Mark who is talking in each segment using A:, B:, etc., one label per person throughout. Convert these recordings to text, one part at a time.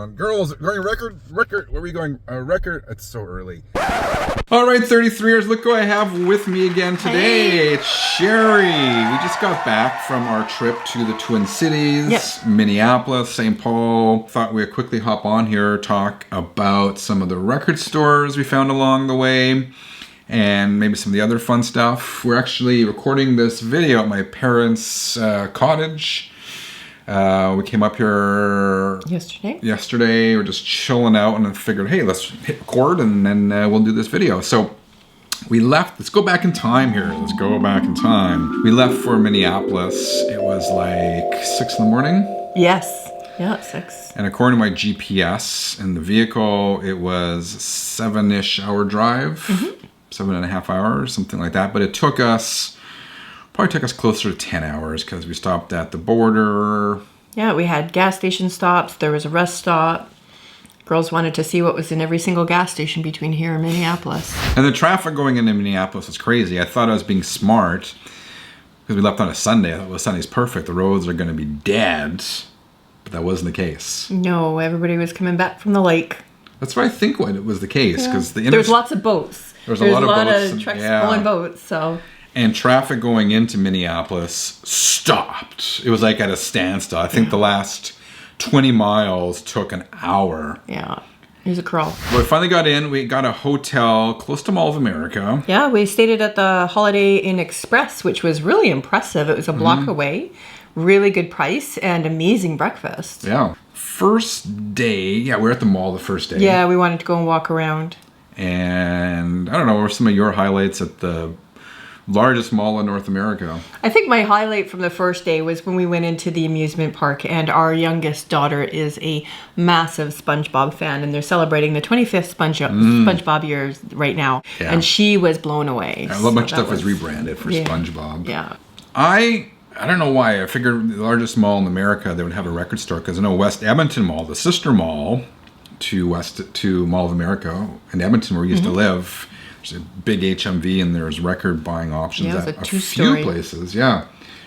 A: Girls, going record, where are we going? Record, it's so early. All right, 33ers, look who I have with me again today. Hey. It's Sherry. We just got back from our trip to the Twin Cities, yep. Minneapolis, St. Paul. Thought we'd quickly hop on here, talk about some of the record stores we found along the way, and maybe some of the other fun stuff. We're actually recording this video at my parents' cottage. We came up here yesterday. We're just chilling out and then figured, hey, let's hit record and then we'll do this video. So we left. Let's go back in time here. Let's go back in time. We left for Minneapolis. It was like 6 in the morning.
B: Yes. Yeah, 6.
A: And according to my GPS in the vehicle, it was 7-ish hour drive, 7.5 hours, something like that. But it took us... Probably took us closer to 10 hours because we stopped at the border.
B: Yeah, we had gas station stops. There was a rest stop. Girls wanted to see what was in every single gas station between here and Minneapolis.
A: And the traffic going into Minneapolis was crazy. I thought I was being smart because we left on a Sunday. I thought, well, Sunday's perfect. The roads are going to be dead. But that wasn't the case.
B: No, everybody was coming back from the lake.
A: That's what I think it was the case. Because
B: there was lots of boats.
A: There was a lot of boats.
B: Of trucks pulling boats, so...
A: And traffic going into Minneapolis stopped. It was like at a standstill. I think the last 20 miles took an hour.
B: Yeah, it was a crawl.
A: But we finally got in. We got a hotel close to Mall of America.
B: Yeah, we stayed at the Holiday Inn Express, which was really impressive. It was a block away. Really good price and amazing breakfast.
A: Yeah. First day, we were at the mall the first day.
B: Yeah, we wanted to go and walk around.
A: And I don't know, what were some of your highlights at the largest mall in North America?
B: I think my highlight from the first day was when we went into the amusement park, and our youngest daughter is a massive SpongeBob fan, and they're celebrating the 25th SpongeBob years right now, and she was blown away.
A: A lot of stuff was rebranded for SpongeBob.
B: Yeah.
A: I don't know why. I figured the largest mall in America, they would have a record store, because I know West Edmonton Mall, the sister mall to Mall of America in Edmonton, where we used to live, there's a big HMV and there's record buying options at a few places. Yeah,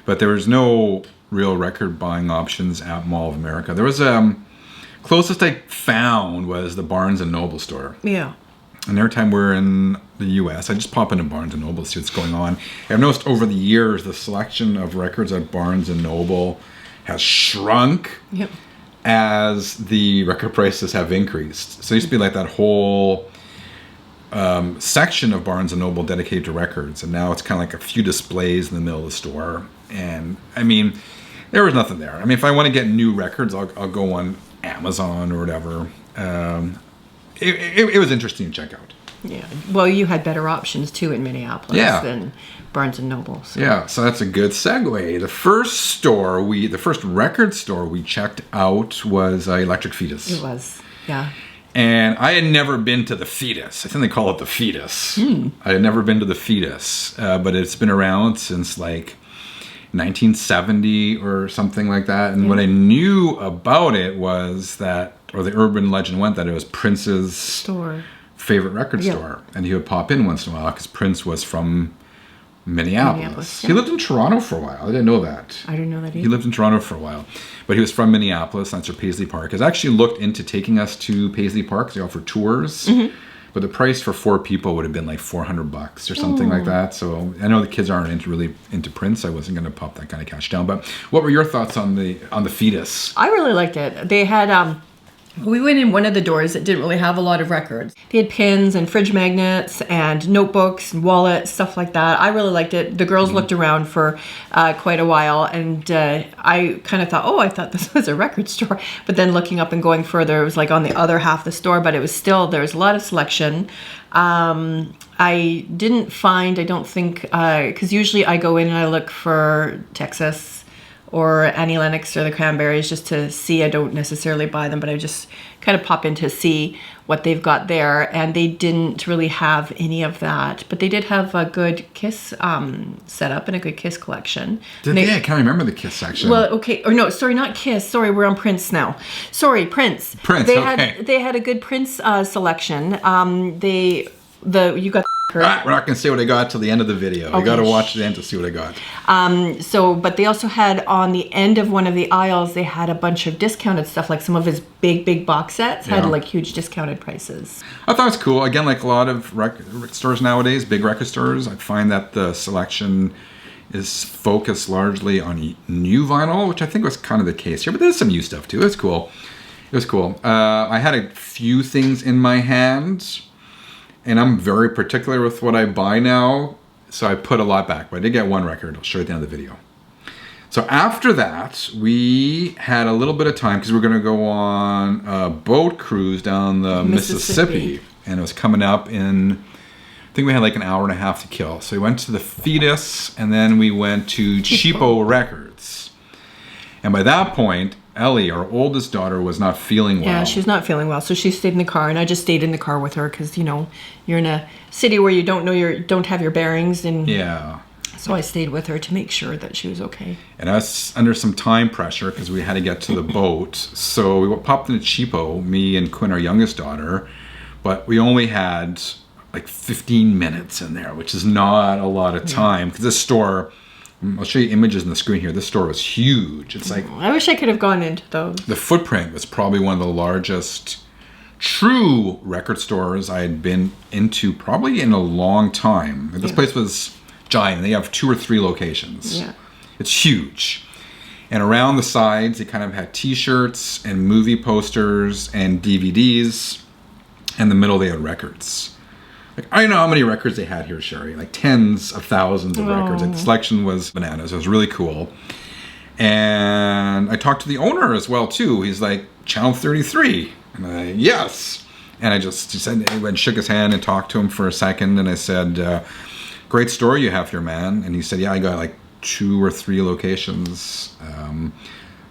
A: but there was no real record buying options at Mall of America. There was closest I found was the Barnes and Noble store.
B: Yeah.
A: And every time we're in the U.S., I just pop into Barnes and Noble to see what's going on. I've noticed over the years the selection of records at Barnes and Noble has shrunk as the record prices have increased. So it used to be like that whole section of Barnes & Noble dedicated to records, and now it's kind of like a few displays in the middle of the store. And I mean, there was nothing there. I mean, if I want to get new records, I'll go on Amazon or whatever. It was interesting to check out.
B: Yeah, well, you had better options too in Minneapolis than Barnes & Noble. So.
A: Yeah, so that's a good segue. The first record store we checked out was Electric Fetus.
B: It was, yeah.
A: And I had never been to the Fetus. I think they call it the Fetus. I had never been to the Fetus, but it's been around since like 1970 or something like that. And what I knew about it was that, or the urban legend went that it was Prince's favorite record store. And he would pop in once in a while because Prince was from Minneapolis. He lived in Toronto for a while. I didn't know that.
B: I didn't know that either.
A: He lived in Toronto for a while. But he was from Minneapolis. That's where Paisley Park is. I actually looked into taking us to Paisley Park. They offer tours. But the price for 4 people would have been like $400 or something like that. So I know the kids aren't really into Prince. I wasn't going to pop that kind of cash down. But what were your thoughts on the Fetus?
B: I really liked it. They had... we went in one of the doors that didn't really have a lot of records. They had pins and fridge magnets and notebooks and wallets, stuff like that. I really liked it. The girls looked around for quite a while, and I kind of thought, I thought this was a record store. But then looking up and going further, it was like on the other half of the store, but it was still, there was a lot of selection. I didn't find, I don't think, because usually I go in and I look for Texas or Annie Lennox or the Cranberries just to see. I don't necessarily buy them, but I just kind of pop in to see what they've got there. And they didn't really have any of that, but they did have a good Kiss setup and a good Kiss collection.
A: Did they? I can't remember the Kiss section.
B: Well, okay. Or no, sorry, not Kiss. Sorry, we're on Prince now. Sorry, Prince.
A: Prince,
B: they had a good Prince selection. You got
A: We're not going to say what I got till the end of the video.
B: Okay.
A: You got to watch the end to see what I got.
B: But they also had on the end of one of the aisles, they had a bunch of discounted stuff, like some of his big box sets had like huge discounted prices.
A: I thought it was cool. Again, like a lot of record stores nowadays, big record stores, I find that the selection is focused largely on new vinyl, which I think was kind of the case here. But there's some new stuff too. It's cool. It was cool. I had a few things in my hand, and I'm very particular with what I buy now, so I put a lot back. But I did get one record. I'll show you at the end of the video. So after that, we had a little bit of time because we were going to go on a boat cruise down the Mississippi. And it was coming up in, I think we had like an hour and a half to kill. So we went to the Fetus, and then we went to Chapo Records. And by that point, Ellie, our oldest daughter, was not feeling well.
B: Yeah, she was not feeling well, so she stayed in the car, and I just stayed in the car with her because, you know, you're in a city where you don't have your bearings, and
A: yeah.
B: So I stayed with her to make sure that she was okay.
A: And I was under some time pressure because we had to get to the boat. So we popped into Chapo, me and Quinn, our youngest daughter, but we only had like 15 minutes in there, which is not a lot of time because this store, I'll show you images on the screen here. This store was huge. It's like,
B: I wish I could have gone into those.
A: The footprint was probably one of the largest true record stores I had been into probably in a long time. This place was giant. They have 2 or 3 locations.
B: Yeah.
A: It's huge. And around the sides, they kind of had t-shirts and movie posters and DVDs. In the middle, they had records. Like, I don't know how many records they had here, Sherry. Like tens of thousands of records. Like, the selection was bananas. It was really cool. And I talked to the owner as well, too. He's like, Channel 33. And I, yes. And I just said, I went, shook his hand and talked to him for a second. And I said, great store you have here, man. And he said, yeah, I got like 2 or 3 locations.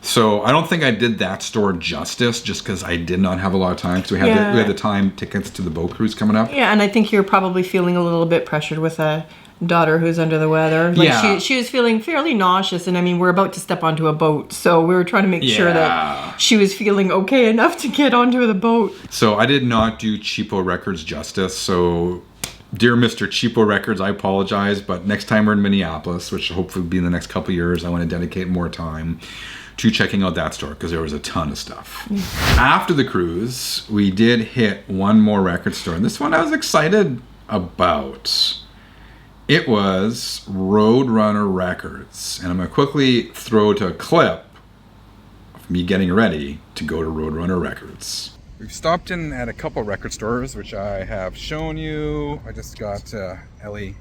A: So I don't think I did that store justice just because I did not have a lot of time because we had the time tickets to the boat cruise coming up.
B: Yeah, and I think you're probably feeling a little bit pressured with a daughter who's under the weather. Like she was feeling fairly nauseous, and I mean, we're about to step onto a boat, so we were trying to make sure that she was feeling okay enough to get onto the boat.
A: So I did not do Chapo Records justice, so dear Mr. Chapo Records, I apologize, but next time we're in Minneapolis, which hopefully will be in the next couple of years, I want to dedicate more time to checking out that store because there was a ton of stuff. After the cruise, we did hit one more record store, and this one I was excited about. It was Roadrunner Records, and I'm going to quickly throw to a clip of me getting ready to go to Roadrunner Records. We've stopped in at a couple record stores, which I have shown you. I just got Ellie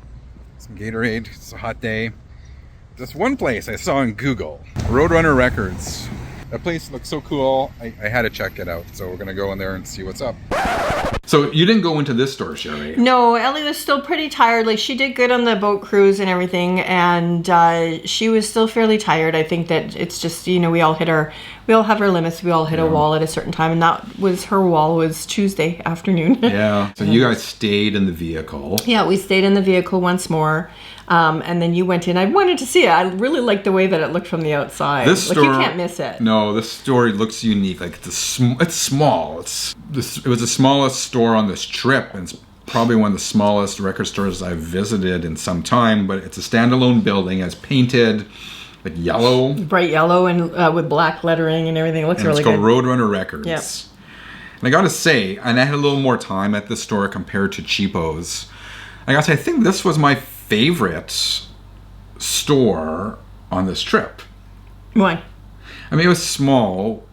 A: some Gatorade. It's a hot day. This one place I saw in Google, Roadrunner Records. That place looks so cool. I had to check it out, so we're gonna go in there and see what's up. So you didn't go into this store, Sherry?
B: No, Ellie was still pretty tired. Like, she did good on the boat cruise and everything, and she was still fairly tired. I think that it's just, you know, we all have our limits. We all hit a wall at a certain time, and that was her wall was Tuesday afternoon.
A: Yeah. So you guys stayed in the vehicle. Yeah,
B: we stayed in the vehicle once more. And then you went in. I wanted to see it. I really liked the way that it looked from the outside.
A: This store,
B: you can't miss it.
A: No, this store looks unique. Like it's small. It was the smallest store on this trip, and it's probably one of the smallest record stores I've visited in some time. But it's a standalone building. It's painted like yellow,
B: bright yellow, and with black lettering and everything. It looks really good.
A: It's called Roadrunner Records.
B: Yep.
A: And I gotta say, and I had a little more time at this store compared to Chapo's. I gotta say, I think this was my favorite store on this trip.
B: Why?
A: I mean, it was small,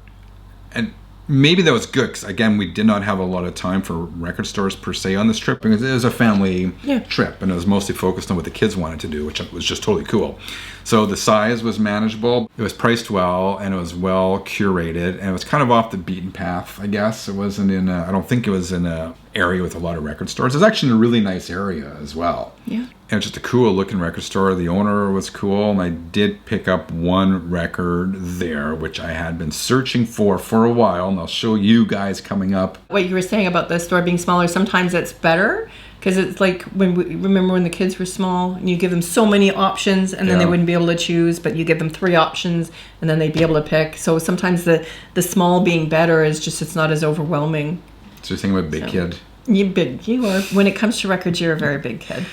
A: and maybe that was good because, again, we did not have a lot of time for record stores per se on this trip because it was a family trip, and it was mostly focused on what the kids wanted to do, which was just totally cool. So the size was manageable, it was priced well, and it was well curated, and it was kind of off the beaten path, I guess. It wasn't I don't think it was in an area with a lot of record stores. It was actually in a really nice area as well.
B: Yeah.
A: And it was just a cool looking record store. The owner was cool, and I did pick up one record there, which I had been searching for a while, and I'll show you guys coming up.
B: What you were saying about the store being smaller, sometimes it's better, because it's like remember when the kids were small, and you give them so many options, and then they wouldn't be able to choose, but you give them 3 options, and then they'd be able to pick. So sometimes the small being better is just, it's not as overwhelming.
A: So you're thinking about big kid?
B: You are. When it comes to records, you're a very big kid.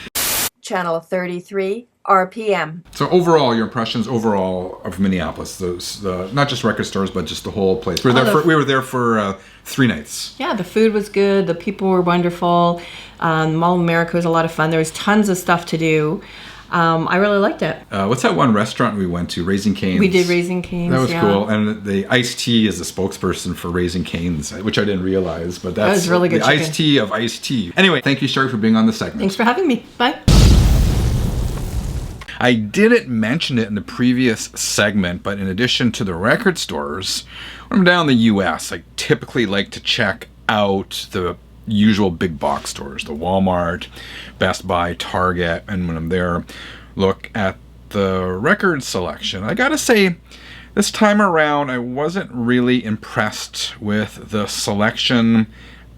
B: Channel 33 RPM.
A: So overall, your impressions overall of Minneapolis, those not just record stores, but just the whole place. We were there for 3 nights.
B: Yeah, the food was good. The people were wonderful. Mall of America was a lot of fun. There was tons of stuff to do. I really liked it.
A: What's that one restaurant we went to? Raising Cane's.
B: We did Raising Cane's.
A: That was cool. And the iced tea is the spokesperson for Raising Cane's, which I didn't realize, but that
B: was really good.
A: The iced tea of iced tea. Anyway, thank you, Sherry, for being on the segment.
B: Thanks for having me. Bye.
A: I didn't mention it in the previous segment, but in addition to the record stores, when I'm down in the US, I typically like to check out the usual big box stores, the Walmart, Best Buy, Target, and when I'm there, look at the record selection. I gotta say, this time around, I wasn't really impressed with the selection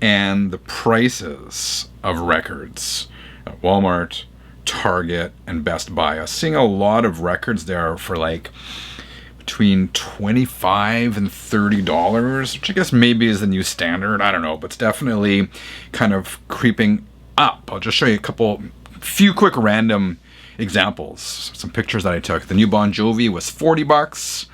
A: and the prices of records at Walmart, Target, and Best Buy. I was seeing a lot of records there for like between $25 and $30, which I guess maybe is the new standard. I don't know, but it's definitely kind of creeping up. I'll just show you few quick random examples. Some pictures that I took. The new Bon Jovi was $40.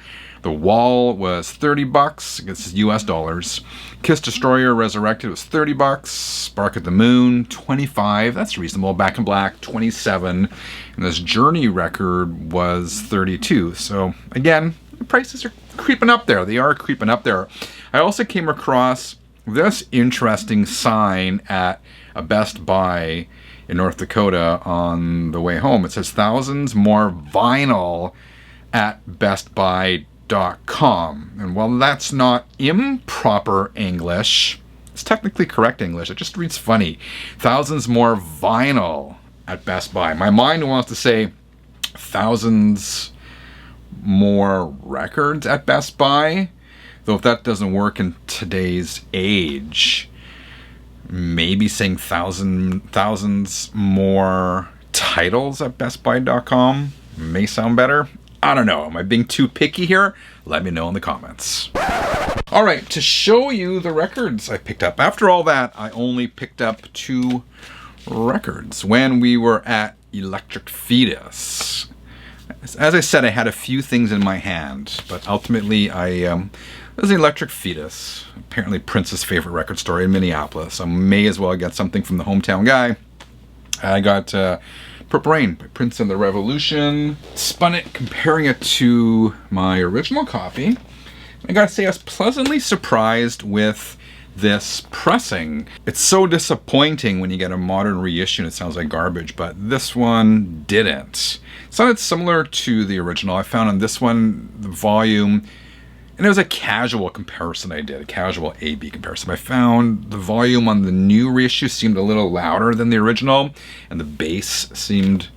A: The Wall was $30. I guess it's US dollars. Kiss Destroyer Resurrected was $30. Spark at the Moon, $25. That's reasonable. Back in Black, $27. And this Journey record was $32. So again, the prices are creeping up there. They are creeping up there. I also came across this interesting sign at a Best Buy in North Dakota on the way home. It says thousands more vinyl at bestbuy.com. And while that's not improper English, it's technically correct English. It just reads funny. Thousands more vinyl at Best Buy. My mind wants to say thousands more records at Best Buy, though if that doesn't work in today's age, maybe saying thousands more titles at bestbuy.com may sound better. I don't know. Am I being too picky here? Let me know in the comments. All right, to show you the records I picked up. After all that, I only picked up 2 records when we were at Electric Fetus. As I said, I had a few things in my hand, but ultimately it was Electric Fetus, apparently Prince's favorite record store in Minneapolis. I may as well get something from the hometown guy. I got Purple Rain by Prince and the Revolution. Spun it, comparing it to my original copy. I gotta say, I was pleasantly surprised with this pressing. It's so disappointing when you get a modern reissue and it sounds like garbage, but this one didn't. It sounded similar to the original. I found on this one, the volume, and it was a casual comparison I did, a casual A-B comparison. I found the volume on the new reissue seemed a little louder than the original, and the bass seemed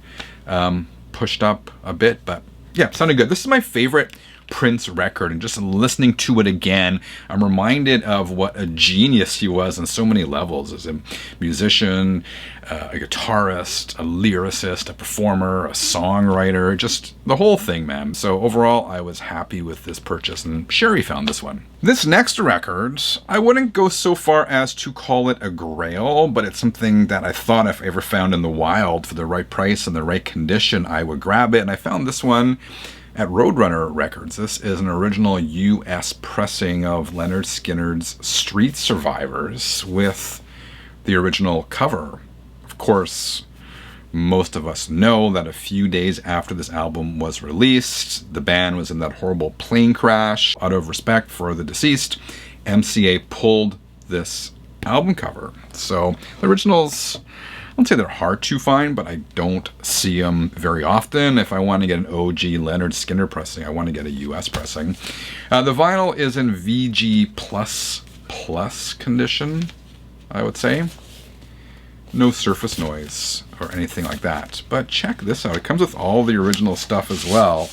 A: pushed up a bit, but yeah, it sounded good. This is my favorite Prince record, and just listening to it again, I'm reminded of what a genius he was on so many levels as a musician, a guitarist, a lyricist, a performer, a songwriter, just the whole thing, man. So overall, I was happy with this purchase, and Sherry found this one. This next record, I wouldn't go so far as to call it a grail, but it's something that I thought if I ever found in the wild for the right price and the right condition, I would grab it, and I found this one at Roadrunner Records. This is an original US pressing of Lynyrd Skynyrd's Street Survivors with the original cover. Of course, most of us know that a few days after this album was released, the band was in that horrible plane crash. Out of respect for the deceased, MCA pulled this album cover. So the originals, I won't say they're hard to find, but I don't see them very often. If I want to get an OG Lynyrd Skynyrd pressing, I want to get a US pressing. The vinyl is in VG++ condition, I would say. No surface noise or anything like that. But check this out. It comes with all the original stuff as well,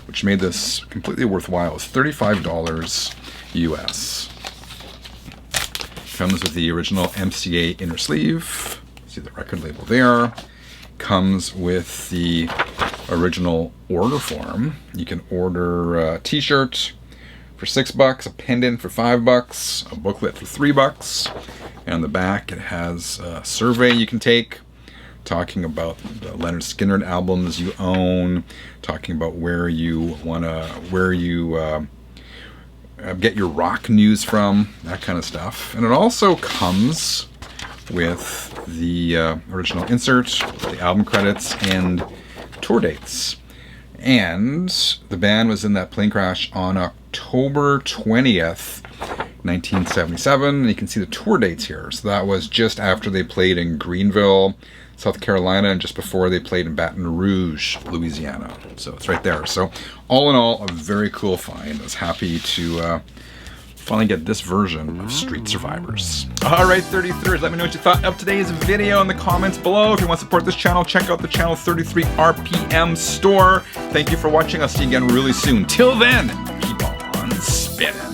A: which made this completely worthwhile. It's $35 US. Comes with the original MCA inner sleeve. See the record label there. Comes with the original order form. You can order a t-shirt for $6, a pendant for $5, a booklet for $3. And on the back, it has a survey you can take, talking about the Leonard Skinner albums you own, talking about where you get your rock news from, that kind of stuff. And it also comes with the original insert, the album credits, and tour dates. And the band was in that plane crash on October 20th, 1977. And you can see the tour dates here. So that was just after they played in Greenville, South Carolina, and just before they played in Baton Rouge, Louisiana. So it's right there. So all in all, a very cool find. I was happy to finally get this version of Street Survivors. All right, 33ers, let me know what you thought of today's video in the comments below. If you want to support this channel, check out the Channel 33 RPM store. Thank you for watching. I'll see you again really soon. Till then, keep on spinning.